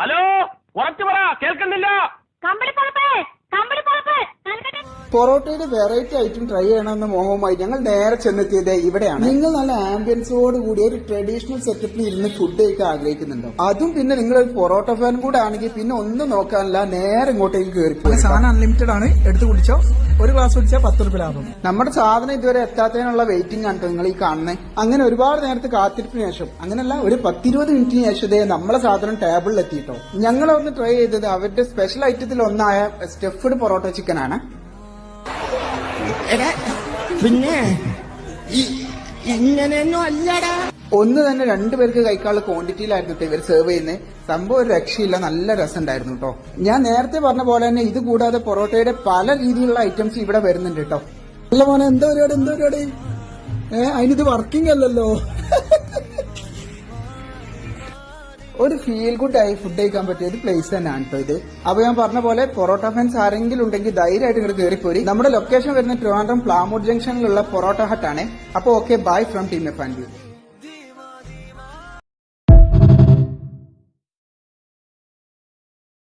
Hello, ഉറച്ചു പറ, കേൾക്കുന്നില്ല. പൊറോട്ടയുടെ വെറൈറ്റി ഐറ്റം ട്രൈ ചെയ്യണമെന്ന മോഹവുമായി ഞങ്ങൾ നേരെ ചെന്നെത്തിയത് ഇവിടെയാണ്. നിങ്ങൾ നല്ല ആംബിയൻസോട് കൂടി ഒരു ട്രഡീഷണൽ സെറ്റപ്പിൽ ഇരുന്ന് ഫുഡ് കഴിക്കാൻ ആഗ്രഹിക്കുന്നുണ്ടോ? അതും പിന്നെ നിങ്ങൾ ഒരു പൊറോട്ട ഫാൻ കൂടെ ആണെങ്കിൽ പിന്നെ ഒന്നും നോക്കാനില്ല, നേരെ ഇങ്ങോട്ടേക്ക് കയറി. സാധനം അൺലിമിറ്റഡ് ആണ്, എടുത്ത് കുടിച്ചോ. ഒരു ഗ്ലാസ് കുടിച്ചാൽ 10 രൂപ ലാഭം. നമ്മുടെ സാധനം ഇതുവരെ എത്താത്തതിനുള്ള വെയിറ്റിംഗ് ആണ് നിങ്ങൾ ഈ കാണുന്നത്. അങ്ങനെ ഒരുപാട് നേരത്തെ കാത്തിരിപ്പിന് ശേഷം, അങ്ങനെയല്ല ഒരു 10-20 മിനിറ്റിന് ശേഷം നമ്മളെ സാധനം ടേബിളിൽ എത്തിയിട്ടോ. ഞങ്ങൾ ഒന്ന് ട്രൈ ചെയ്തത് അവരുടെ സ്പെഷ്യൽ ഐറ്റത്തിൽ ഒന്നായ സ്റ്റഫ്ഡ് പൊറോട്ട ചിക്കൻ ആണ്. പിന്നെ ഇങ്ങനെയൊന്നും അല്ലടാ. ഒന്ന് തന്നെ 2 പേർക്ക് കഴിക്കാനുള്ള ക്വാണ്ടിറ്റിയിലായിരുന്നു ഇവർ സെർവ് ചെയ്യുന്നത്. സംഭവം ഒരു രക്ഷയില്ല, നല്ല രസമുണ്ടായിരുന്നു കേട്ടോ. ഞാൻ നേരത്തെ പറഞ്ഞ പോലെ തന്നെ ഇത് കൂടാതെ പൊറോട്ടയുടെ പല രീതിയിലുള്ള ഐറ്റംസ് ഇവിടെ വരുന്നുണ്ട് കേട്ടോ. അല്ല മോനെ, എന്താ പരിപാടി? അതിനിത് വർക്കിംഗ് അല്ലല്ലോ. ഒരു ഫീൽ ഗുഡ് ആയി ഫുഡ് കഴിക്കാൻ പറ്റിയ ഒരു പ്ലേസ് തന്നെയാണ് കേട്ടോ ഇത്. അപ്പൊ ഞാൻ പറഞ്ഞ പോലെ പൊറോട്ട ഫാൻസ് ആരെങ്കിലും ഉണ്ടെങ്കിൽ ധൈര്യമായിട്ട് ഇങ്ങോട്ട് കയറിപ്പോരി. നമ്മുടെ ലൊക്കേഷൻ വരുന്ന ട്രിവാൻഡ്രം പ്ലാമൂർ ജംഗ്ഷനിലുള്ള പൊറോട്ട ഹട്ട് ആണ്. അപ്പൊ okay, bye from team F and U.